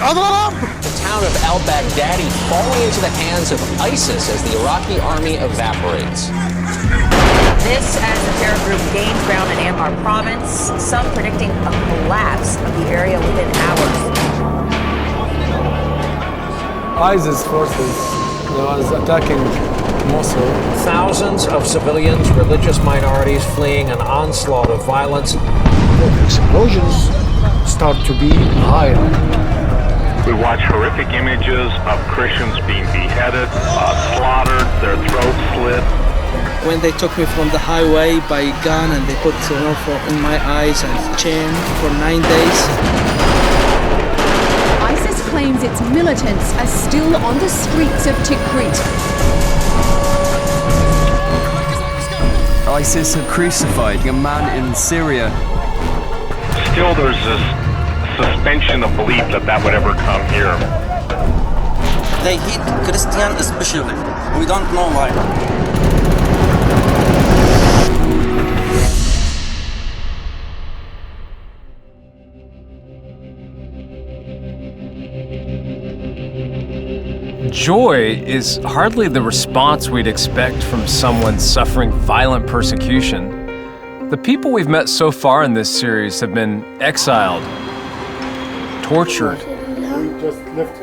The town of al-Baghdadi falling into the hands of ISIS as the Iraqi army evaporates. This as the terror group gains ground in Anbar province, some predicting a collapse of the area within hours. ISIS forces was attacking Mosul. Thousands of civilians, religious minorities fleeing an onslaught of violence. The explosions start to be higher. We watch horrific images of Christians being beheaded, slaughtered, their throats slit. When they took me from the highway by gun and they put in my eyes and chain for 9 days. ISIS claims its militants are still on the streets of Tikrit. ISIS have crucified a man in Syria. Still, there's this suspension of belief that would ever come here. They hate Christians especially. We don't know why. Joy is hardly the response we'd expect from someone suffering violent persecution. The people we've met so far in this series have been exiled, tortured,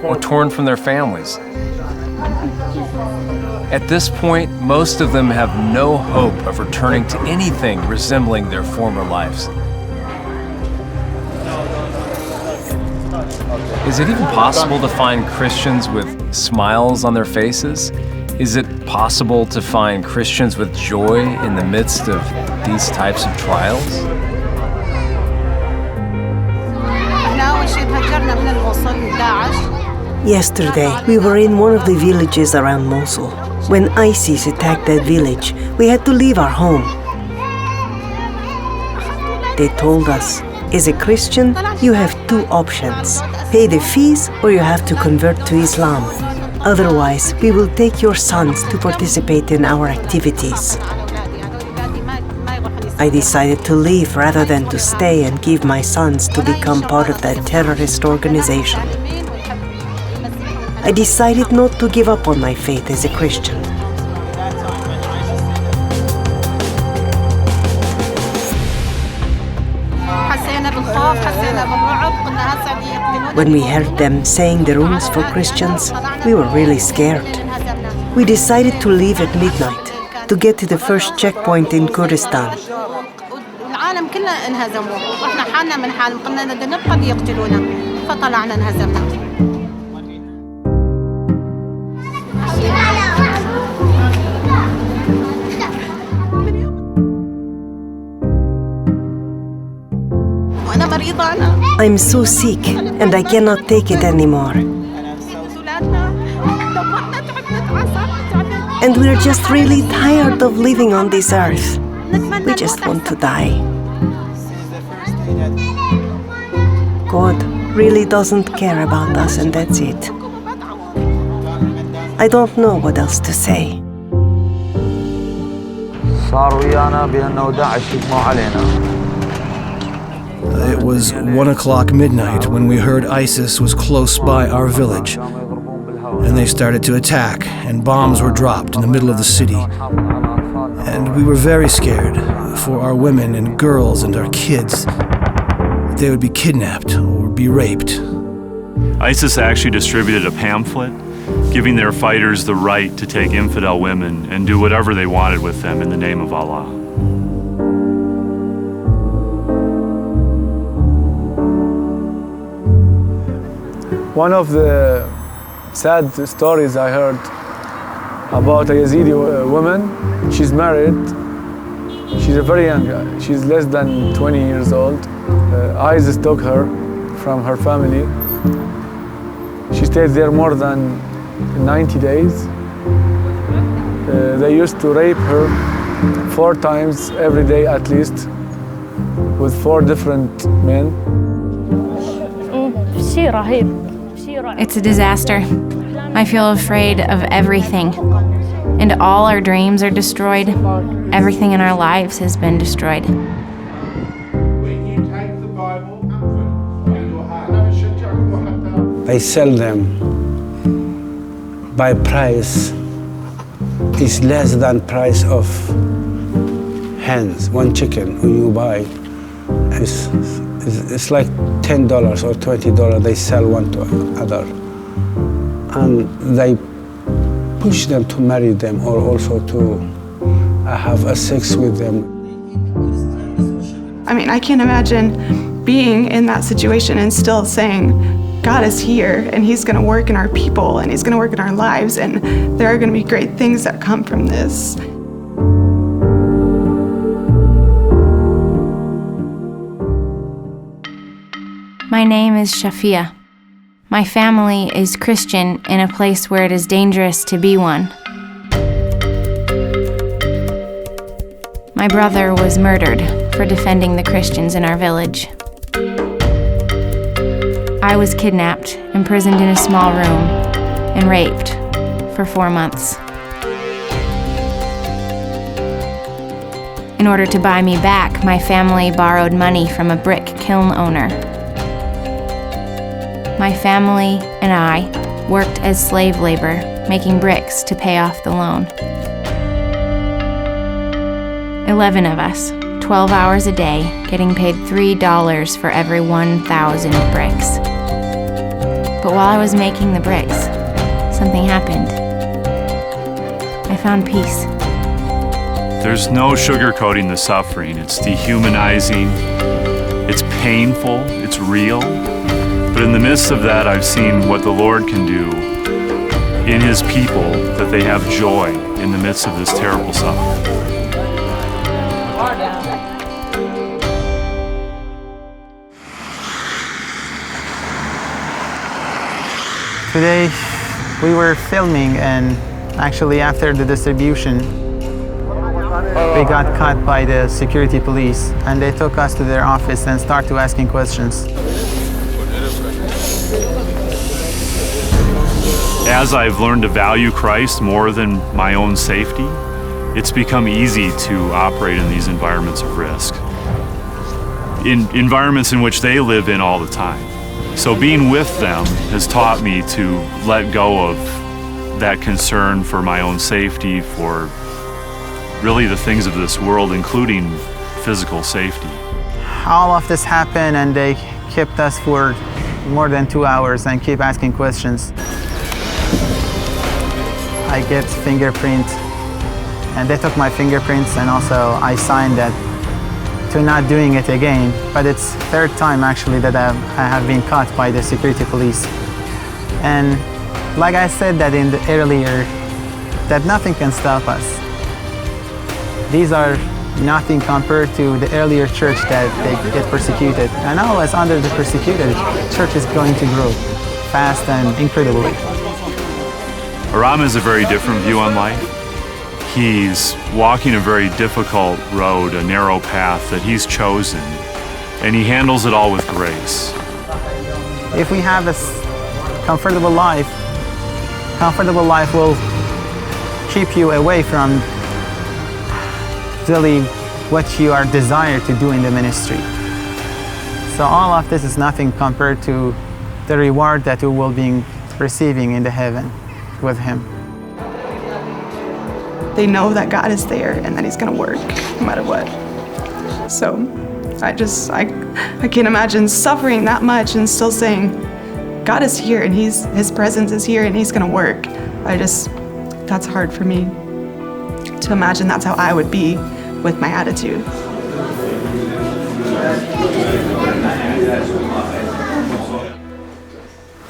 or torn from their families. At this point, most of them have no hope of returning to anything resembling their former lives. Is it even possible to find Christians with smiles on their faces? Is it possible to find Christians with joy in the midst of these types of trials? Yesterday, we were in one of the villages around Mosul. When ISIS attacked that village, we had to leave our home. They told us, as a Christian, you have two options. Pay the fees or you have to convert to Islam. Otherwise, we will take your sons to participate in our activities. I decided to leave rather than to stay and give my sons to become part of that terrorist organization. I decided not to give up on my faith as a Christian. When we heard them saying the rules for Christians, we were really scared. We decided to leave at midnight to get to the first checkpoint in Kurdistan. I'm so sick and I cannot take it anymore. And we're just really tired of living on this earth. We just want to die. God really doesn't care about us, and that's it. I don't know what else to say. It was 1 o'clock midnight when we heard ISIS was close by our village. And they started to attack, and bombs were dropped in the middle of the city. And we were very scared for our women and girls and our kids. They would be kidnapped or be raped. ISIS actually distributed a pamphlet giving their fighters the right to take infidel women and do whatever they wanted with them in the name of Allah. One of the sad stories I heard about a Yazidi woman. She's married. She's a very young guy. She's less than 20 years old. ISIS took her from her family. She stayed there more than 90 days. They used to rape her 4 times every day at least, with 4 different men. It's a disaster. I feel afraid of everything. And all our dreams are destroyed. Everything in our lives has been destroyed. I sell them by price is less than price of hens. One chicken when you buy, it's like $10 or $20. They sell one to other, and they push them to marry them or also to have a sex with them. I mean, I can't imagine being in that situation and still saying, God is here and he's gonna work in our people and he's gonna work in our lives, and there are gonna be great things that come from this. My name is Shafia. My family is Christian in a place where it is dangerous to be one. My brother was murdered for defending the Christians in our village. I was kidnapped, imprisoned in a small room, and raped for 4 months. In order to buy me back, my family borrowed money from a brick kiln owner. My family and I worked as slave labor, making bricks to pay off the loan. 11 of us, 12 hours a day, getting paid $3 for every 1,000 bricks. But while I was making the bricks, something happened. I found peace. There's no sugarcoating the suffering. It's dehumanizing, it's painful, it's real. But in the midst of that, I've seen what the Lord can do in His people, that they have joy in the midst of this terrible suffering. Today we were filming, and actually after the distribution we got caught by the security police, and they took us to their office and started asking questions. As I've learned to value Christ more than my own safety, it's become easy to operate in these environments of risk, in environments in which they live in all the time. So being with them has taught me to let go of that concern for my own safety, for really the things of this world, including physical safety. All of this happened, and they kept us for more than 2 hours and keep asking questions. I get fingerprint, and they took my fingerprints, and also I signed that to not doing it again. But it's third time actually that I have been caught by the security police. And like I said that in the earlier, that nothing can stop us. These are nothing compared to the earlier church that they get persecuted. And now as under the persecuted, church is going to grow fast and incredibly. Aram has a very different view on life. He's walking a very difficult road, a narrow path that he's chosen, and he handles it all with grace. If we have a comfortable life will keep you away from really what you are desired to do in the ministry. So all of this is nothing compared to the reward that you will be receiving in the heaven with Him. They know that God is there and that He's gonna work no matter what. So I can't imagine suffering that much and still saying, God is here and His presence is here and He's gonna work. That's hard for me to imagine that's how I would be with my attitude.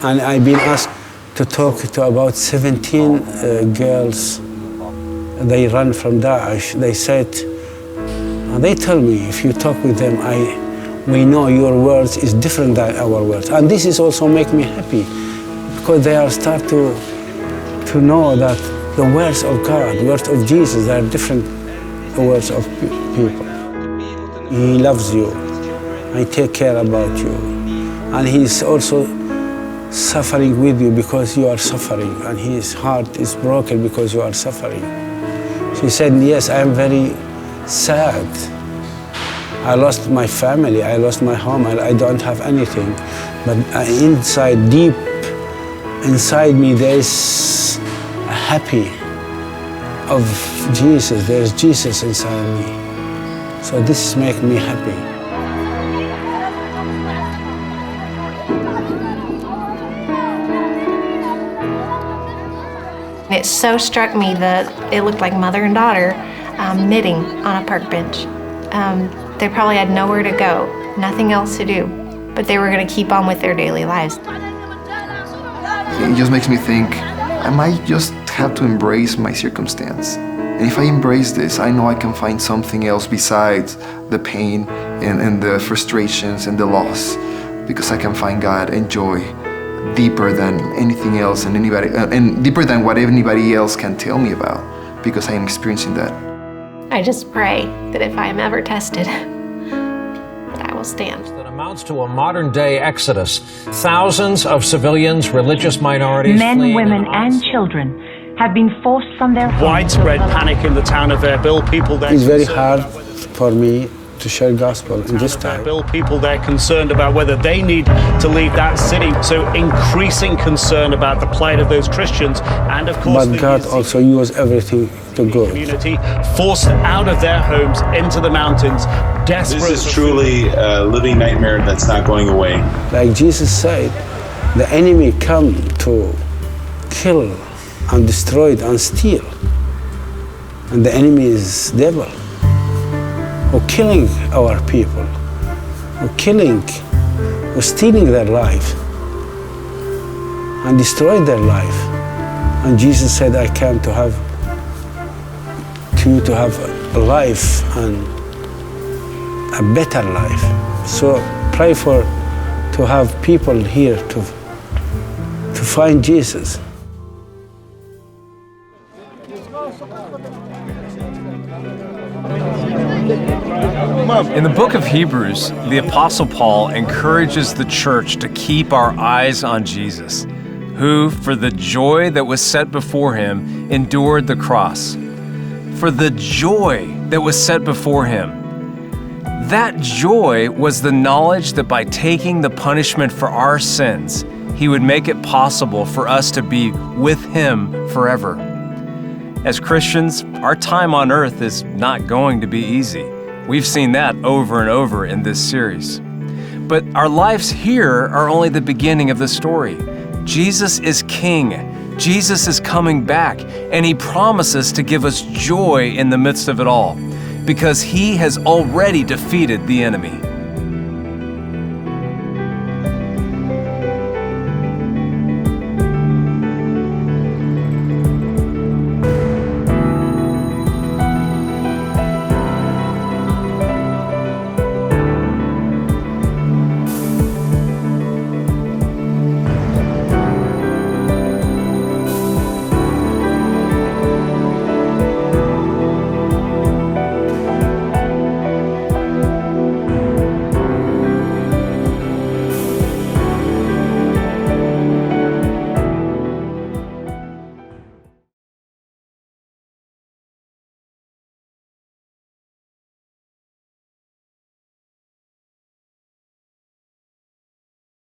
And I've been asked to talk to about 17 girls. They run from Daesh. They said, they tell me, if you talk with them, we know your words is different than our words. And this is also make me happy, because they are start to know that the words of God, words of Jesus, are different words of people. He loves you. I take care about you. And He's also suffering with you because you are suffering, and His heart is broken because you are suffering. She said, yes, I am very sad. I lost my family, I lost my home, I don't have anything. But inside, deep inside me there's happy of Jesus. There's Jesus inside me. So this makes me happy. It so struck me that it looked like mother and daughter knitting on a park bench. They probably had nowhere to go, nothing else to do, but they were going to keep on with their daily lives. It just makes me think, I might just have to embrace my circumstance. And if I embrace this, I know I can find something else besides the pain and the frustrations and the loss, because I can find God and joy deeper than anything else and anybody, and deeper than what anybody else can tell me about, because I am experiencing that. I just pray that if I am ever tested, that I will stand. That amounts to a modern-day exodus. Thousands of civilians, religious minorities, men, women, and children have been forced from their homes. Widespread panic in the town of Erbil. People there. It's very hard for me to share gospel in this time. People there concerned about whether they need to leave that city. So increasing concern about the plight of those Christians, and of course, but God also used everything to good. Community forced out of their homes into the mountains, desperate. This is truly a living nightmare that's not going away. Like Jesus said, the enemy come to kill and destroy and steal, and the enemy is devil. Or killing our people, or stealing their life, and destroy their life. And Jesus said, I came to you to have a life and a better life. So pray to have people here to find Jesus. In the book of Hebrews, the Apostle Paul encourages the church to keep our eyes on Jesus, who, for the joy that was set before him, endured the cross. For the joy that was set before him. That joy was the knowledge that by taking the punishment for our sins, he would make it possible for us to be with him forever. As Christians, our time on earth is not going to be easy. We've seen that over and over in this series. But our lives here are only the beginning of the story. Jesus is King. Jesus is coming back, and he promises to give us joy in the midst of it all, because he has already defeated the enemy.